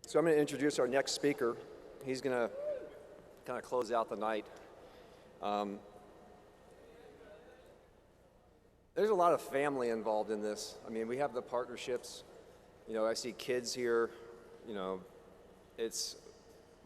So I'm going to introduce our next speaker. He's going to kind of close out the night. There's a lot of family involved in this. I mean, we have the partnerships. You know, I see kids here. You know,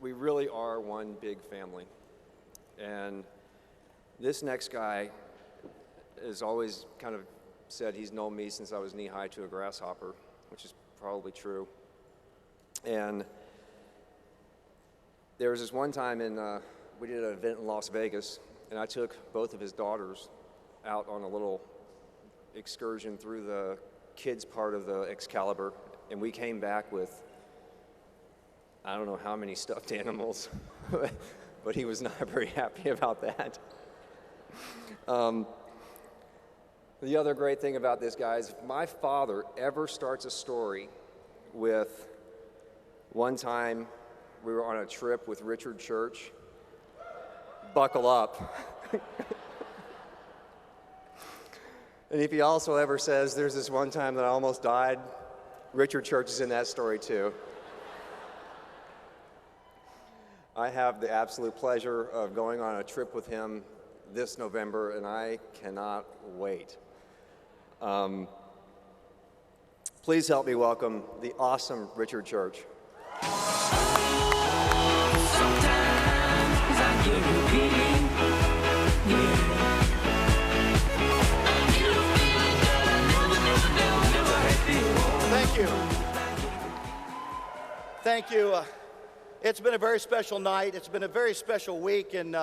we really are one big family. And this next guy has always kind of said he's known me since I was knee-high to a grasshopper, which is probably true. And there was this one time we did an event in Las Vegas, and I took both of his daughters out on a little excursion through the kids part of the Excalibur, and we came back with, I don't know how many stuffed animals, but he was not very happy about that. The other great thing about this guy is if my father ever starts a story with one time we were on a trip with Richard Church, buckle up. And if he also ever says there's this one time that I almost died, Richard Church is in that story too. I have the absolute pleasure of going on a trip with him this November, and I cannot wait. Please help me welcome the awesome Richard Church. Thank you. Thank you. It's been a very special night. It's been a very special week, and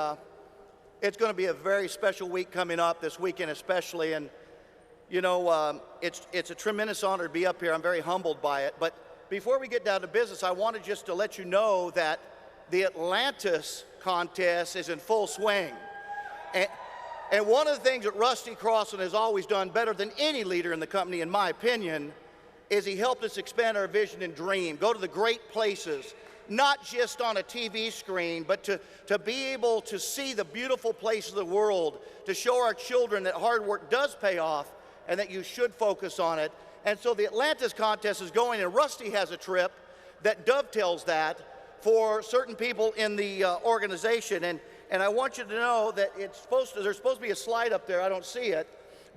it's going to be a very special week coming up this weekend especially. And, you know, it's a tremendous honor to be up here. I'm very humbled by it. But before we get down to business, I wanted just to let you know that the Atlantis contest is in full swing. And one of the things that Rusty Crossland has always done better than any leader in the company, in my opinion, is he helped us expand our vision and dream, go to the great places, not just on a TV screen, but to be able to see the beautiful places of the world, to show our children that hard work does pay off and that you should focus on it. And so the Atlantis contest is going, and Rusty has a trip that dovetails that for certain people in the organization. And I want you to know that there's supposed to be a slide up there. I don't see it.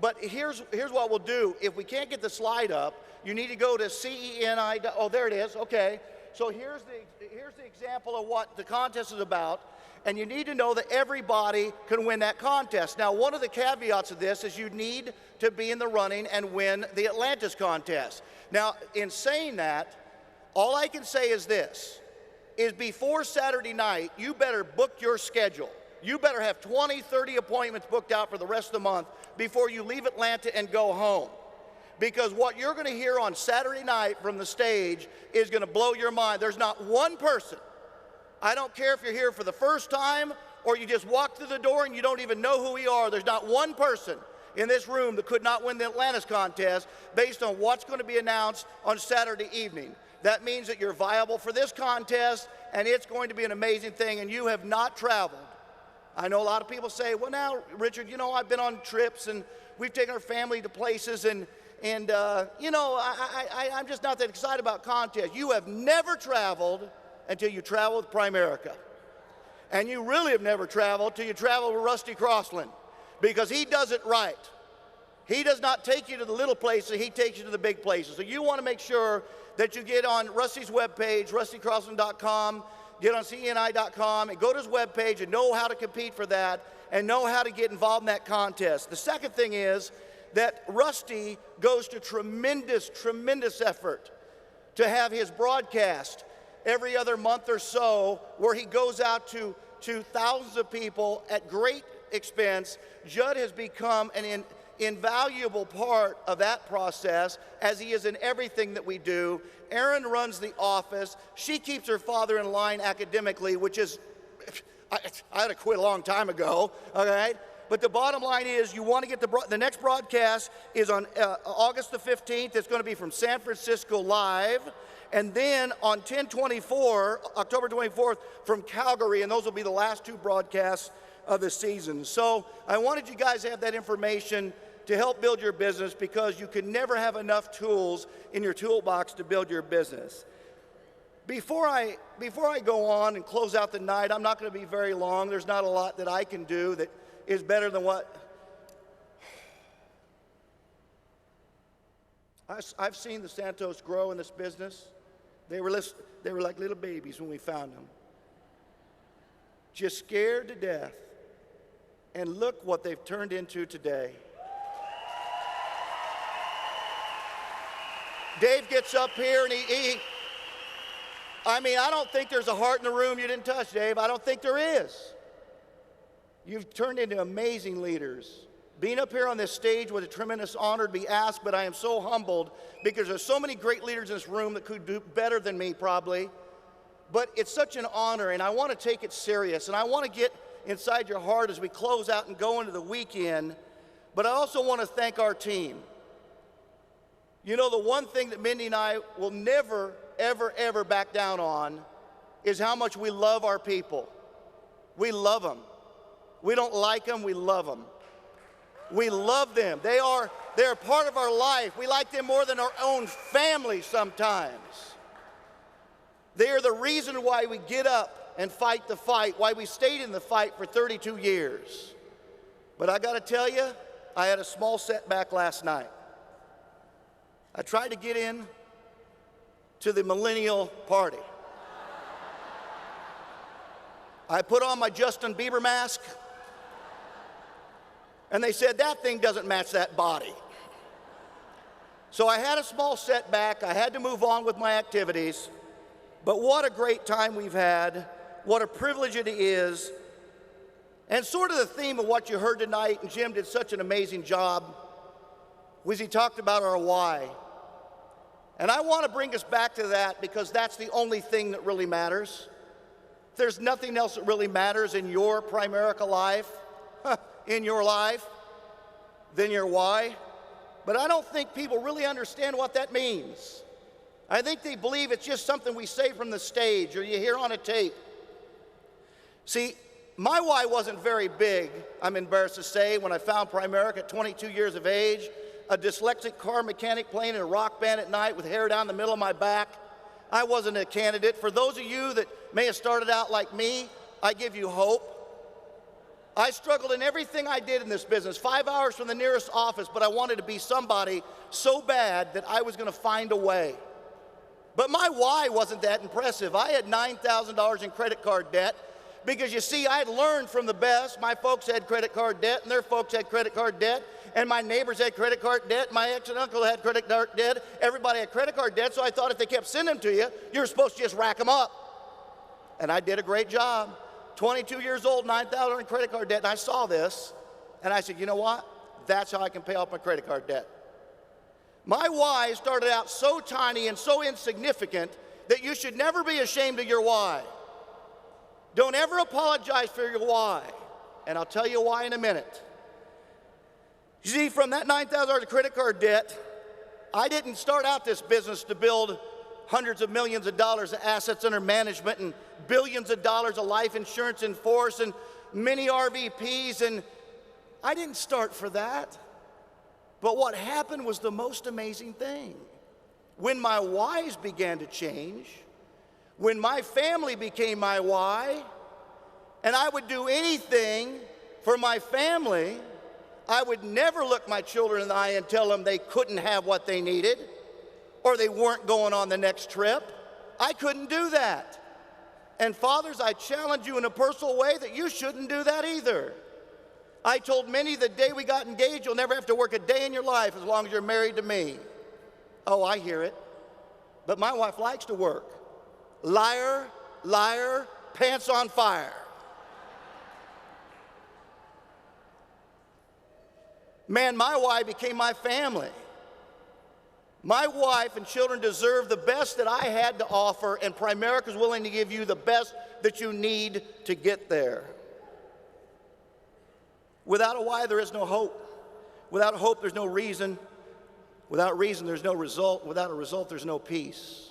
But here's what we'll do. If we can't get the slide up, you need to go to CENI. Oh, there it is. Okay. So here's the example of what the contest is about. And you need to know that everybody can win that contest. Now, one of the caveats of this is you need to be in the running and win the Atlantis contest. Now, in saying that, all I can say is this, is before Saturday night, you better book your schedule. You better have 20, 30 appointments booked out for the rest of the month before you leave Atlanta and go home. Because what you're going to hear on Saturday night from the stage is going to blow your mind. There's not one person, I don't care if you're here for the first time or you just walk through the door and you don't even know who we are, there's not one person in this room that could not win the Atlantis contest based on what's going to be announced on Saturday evening. That means that you're viable for this contest, and it's going to be an amazing thing, and you have not traveled. I know a lot of people say, well, now, Richard, you know, I've been on trips, and we've taken our family to places, and you know, I'm just not that excited about contests. You have never traveled until you travel with Primerica. And you really have never traveled till you travel with Rusty Crossland, because he does it right. He does not take you to the little places, he takes you to the big places. So you want to make sure that you get on Rusty's webpage, rustycrossland.com, get on CENI.com, and go to his webpage and know how to compete for that and know how to get involved in that contest. The second thing is that Rusty goes to tremendous, tremendous effort to have his broadcast every other month or so where he goes out to thousands of people at great expense. Judd has become an invaluable part of that process, as he is in everything that we do. Erin runs the office. She keeps her father in line academically, which is, I had to quit a long time ago, all right? But the bottom line is you want to get the next broadcast is on August the 15th. It's going to be from San Francisco live. And then on October 24th, from Calgary, and those will be the last two broadcasts of the season. So I wanted you guys to have that information to help build your business, because you can never have enough tools in your toolbox to build your business. Before I go on and close out the night, I'm not going to be very long. There's not a lot that I can do that is better than what I've seen the Santos grow in this business. They were like little babies when we found them, just scared to death. And look what they've turned into today. Dave gets up here and I don't think there's a heart in the room you didn't touch, Dave. I don't think there is. You've turned into amazing leaders. Being up here on this stage was a tremendous honor to be asked, but I am so humbled because there's so many great leaders in this room that could do better than me probably. But it's such an honor, and I want to take it serious, and I want to get inside your heart as we close out and go into the weekend. But I also want to thank our team. You know, the one thing that Mindy and I will never, ever, ever back down on is how much we love our people. We love them. We don't like them, we love them. We love them. They're part of our life. We like them more than our own family sometimes. They are the reason why we get up and fight the fight, why we stayed in the fight for 32 years. But I got to tell you, I had a small setback last night. I tried to get in to the millennial party. I put on my Justin Bieber mask, and they said, that thing doesn't match that body. So I had a small setback. I had to move on with my activities. But what a great time we've had. What a privilege it is. And sort of the theme of what you heard tonight, and Jim did such an amazing job, was he talked about our why. And I want to bring us back to that because that's the only thing that really matters. There's nothing else that really matters in your Primerica life, in your life, than your why. But I don't think people really understand what that means. I think they believe it's just something we say from the stage or you hear on a tape. See, my why wasn't very big, I'm embarrassed to say, when I found Primerica at 22 years of age, a dyslexic car mechanic playing in a rock band at night with hair down the middle of my back. I wasn't a candidate. For those of you that may have started out like me, I give you hope. I struggled in everything I did in this business, 5 hours from the nearest office, but I wanted to be somebody so bad that I was going to find a way. But my why wasn't that impressive. I had $9,000 in credit card debt because, you see, I had learned from the best. My folks had credit card debt, and their folks had credit card debt, and my neighbors had credit card debt. My ex and uncle had credit card debt. Everybody had credit card debt, so I thought if they kept sending them to you, you were supposed to just rack them up. And I did a great job. 22 years old, $9,000 in credit card debt, and I saw this, and I said, you know what? That's how I can pay off my credit card debt. My why started out so tiny and so insignificant that you should never be ashamed of your why. Don't ever apologize for your why, and I'll tell you why in a minute. You see, from that $9,000 of credit card debt, I didn't start out this business to build hundreds of millions of dollars of assets under management and billions of dollars of life insurance in force and many RVPs, and I didn't start for that. But what happened was the most amazing thing. When my whys began to change, when my family became my why, and I would do anything for my family, I would never look my children in the eye and tell them they couldn't have what they needed or they weren't going on the next trip. I couldn't do that. And fathers, I challenge you in a personal way that you shouldn't do that either. I told many the day we got engaged, you'll never have to work a day in your life as long as you're married to me. Oh, I hear it. But my wife likes to work. Liar, liar, pants on fire. Man, my why became my family. My wife and children deserve the best that I had to offer, and Primerica is willing to give you the best that you need to get there. Without a why, there is no hope. Without a hope, there's no reason. Without reason, there's no result. Without a result, there's no peace.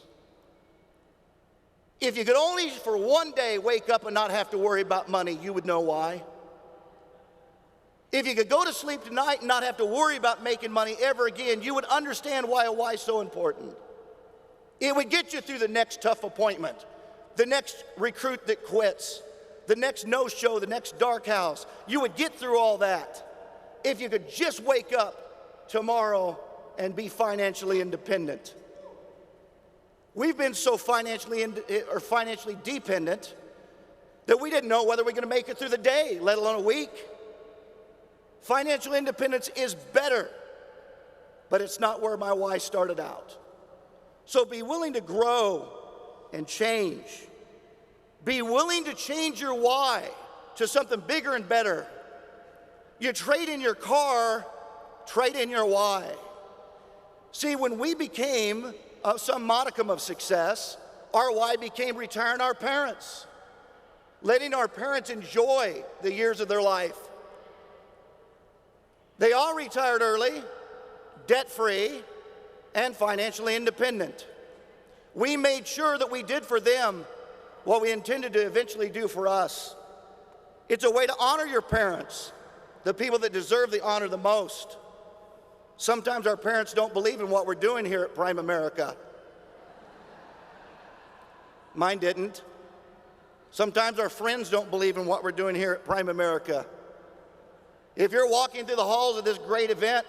If you could only for one day wake up and not have to worry about money, you would know why. If you could go to sleep tonight and not have to worry about making money ever again, you would understand why a why is so important. It would get you through the next tough appointment, the next recruit that quits, the next no-show, the next dark house. You would get through all that if you could just wake up tomorrow and be financially independent. We've been so financially dependent that we didn't know whether we're going to make it through the day, let alone a week. Financial independence is better, but it's not where my why started out. So be willing to grow and change. Be willing to change your why to something bigger and better. You trade in your car, trade in your why. See, when we became some modicum of success, our why became retiring our parents, letting our parents enjoy the years of their life. They all retired early, debt-free, and financially independent. We made sure that we did for them what we intended to eventually do for us. It's a way to honor your parents, the people that deserve the honor the most. Sometimes our parents don't believe in what we're doing here at Prime America. Mine didn't. Sometimes our friends don't believe in what we're doing here at Prime America. If you're walking through the halls of this great event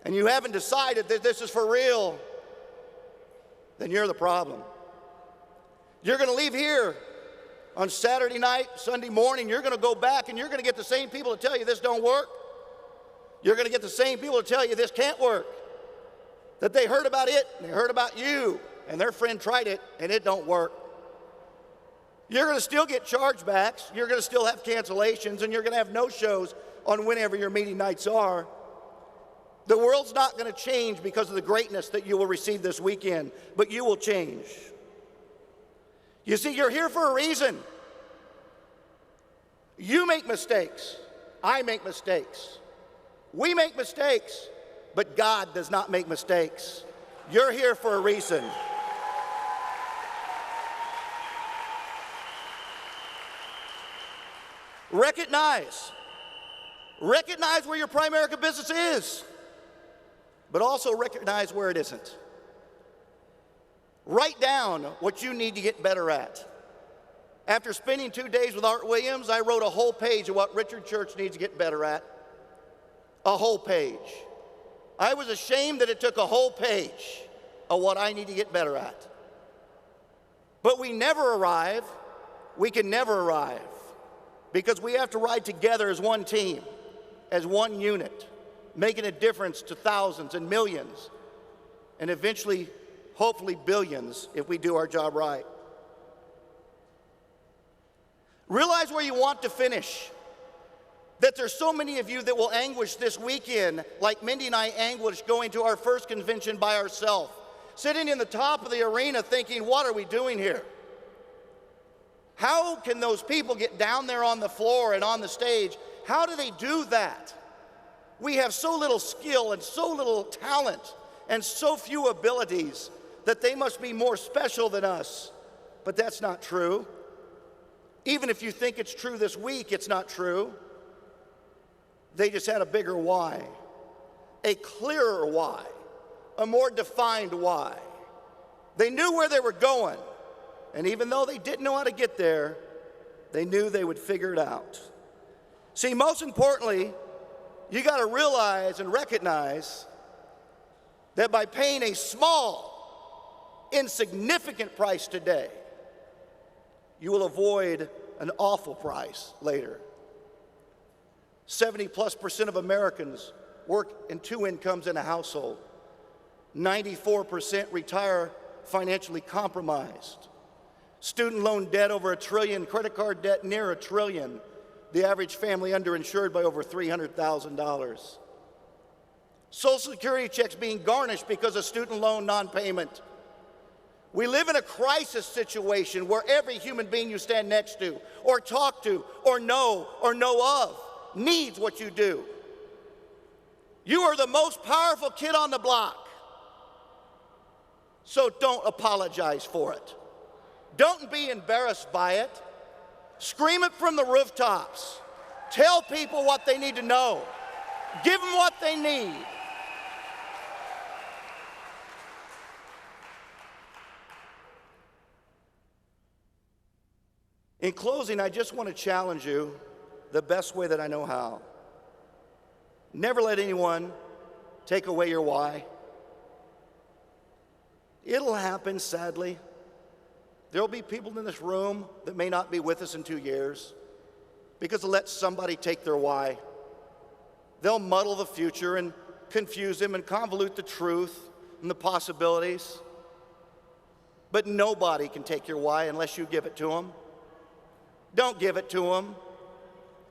and you haven't decided that this is for real, then you're the problem. You're going to leave here on Saturday night, Sunday morning, you're going to go back and you're going to get the same people to tell you this don't work. You're going to get the same people to tell you this can't work. That they heard about it and they heard about you and their friend tried it and it don't work. You're going to still get chargebacks, you're going to still have cancellations, and you're going to have no-shows on whenever your meeting nights are. The world's not going to change because of the greatness that you will receive this weekend, but you will change. You see, you're here for a reason. You make mistakes. I make mistakes. We make mistakes, but God does not make mistakes. You're here for a reason. Recognize where your Prime America business is, but also recognize where it isn't. Write down what you need to get better at. After spending 2 days with Art Williams, I wrote a whole page of what Richard Church needs to get better at. A whole page. I was ashamed that it took a whole page of what I need to get better at. But we never arrive. We can never arrive. Because we have to ride together as one team, as one unit, making a difference to thousands and millions, and eventually, hopefully, billions if we do our job right. Realize where you want to finish. That there's so many of you that will anguish this weekend, like Mindy and I anguished going to our first convention by ourselves, sitting in the top of the arena thinking, what are we doing here? How can those people get down there on the floor and on the stage? How do they do that? We have so little skill and so little talent and so few abilities that they must be more special than us. But that's not true. Even if you think it's true this week, it's not true. They just had a bigger why, a clearer why, a more defined why. They knew where they were going. And even though they didn't know how to get there, they knew they would figure it out. See, most importantly, you got to realize and recognize that by paying a small, insignificant price today, you will avoid an awful price later. 70+% of Americans work in 2 incomes in a household. 94% retire financially compromised. Student loan debt over $1 trillion, credit card debt near $1 trillion. The average family underinsured by over $300,000. Social Security checks being garnished because of student loan non-payment. We live in a crisis situation where every human being you stand next to, or talk to, or know of, needs what you do. You are the most powerful kid on the block. So don't apologize for it. Don't be embarrassed by it. Scream it from the rooftops. Tell people what they need to know. Give them what they need. In closing, I just want to challenge you the best way that I know how. Never let anyone take away your why. It'll happen, sadly. There'll be people in this room that may not be with us in 2 years because they'll let somebody take their why. They'll muddle the future and confuse them and convolute the truth and the possibilities. But nobody can take your why unless you give it to them. Don't give it to them.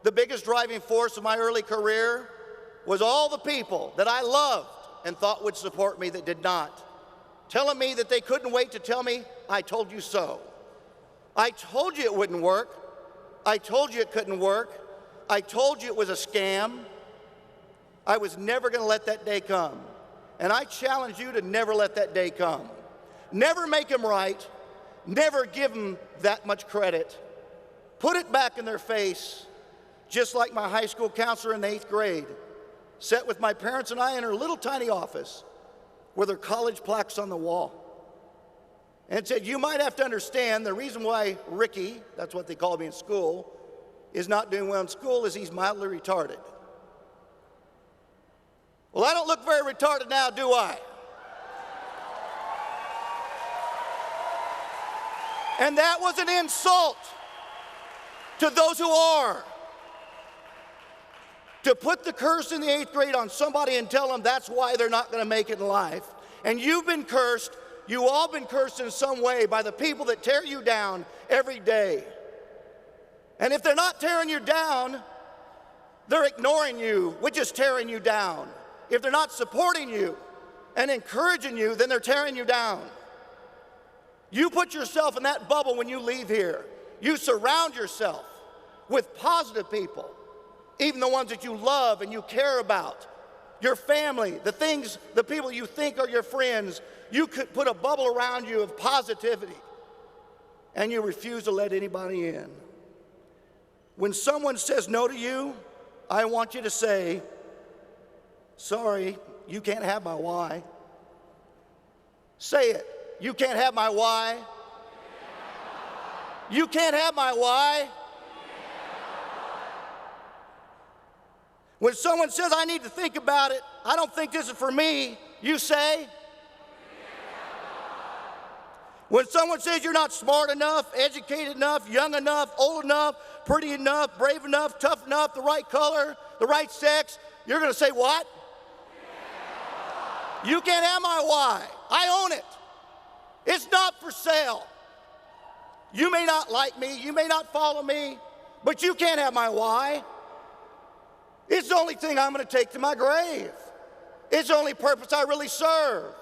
The biggest driving force of my early career was all the people that I loved and thought would support me that did not, telling me that they couldn't wait to tell me, I told you so. I told you it wouldn't work. I told you it couldn't work. I told you it was a scam. I was never going to let that day come. And I challenge you to never let that day come. Never make them right. Never give them that much credit. Put it back in their face, just like my high school counselor in the 8th grade sat with my parents and I in her little tiny office with her college plaques on the wall and said, you might have to understand the reason why Ricky, that's what they called me in school, is not doing well in school is he's mildly retarded. Well, I don't look very retarded now, do I? And that was an insult to those who are. To put the curse in the 8th grade on somebody and tell them that's why they're not going to make it in life. And you've been cursed, you all been cursed in some way by the people that tear you down every day. And if they're not tearing you down, they're ignoring you, which is tearing you down. If they're not supporting you and encouraging you, then they're tearing you down. You put yourself in that bubble when you leave here. You surround yourself with positive people, even the ones that you love and you care about, your family, the people you think are your friends. You could put a bubble around you of positivity, and you refuse to let anybody in. When someone says no to you, I want you to say, sorry, you can't have my why. Say it. You can't have my why. You can't have my why. When someone says, I need to think about it, I don't think this is for me, you say. When someone says you're not smart enough, educated enough, young enough, old enough, pretty enough, brave enough, tough enough, the right color, the right sex, you're going to say what? You can't have my why. I own it. It's not for sale. You may not like me, you may not follow me, but you can't have my why. It's the only thing I'm going to take to my grave. It's the only purpose I really serve.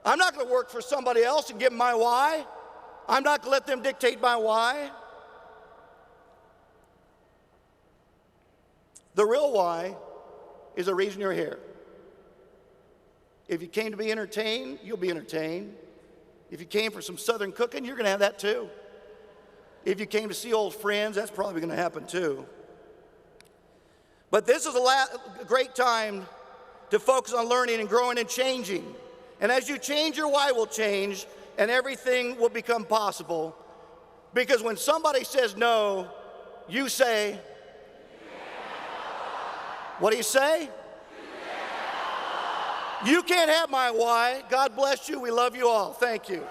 I'm not going to work for somebody else and give them my why. I'm not going to let them dictate my why. The real why is the reason you're here. If you came to be entertained, you'll be entertained. If you came for some Southern cooking, you're going to have that too. If you came to see old friends, that's probably going to happen too. But this is a great time to focus on learning and growing and changing. And as you change, your why will change, and everything will become possible. Because when somebody says no, you say, what do you say? You can't have my why. God bless you. We love you all. Thank you.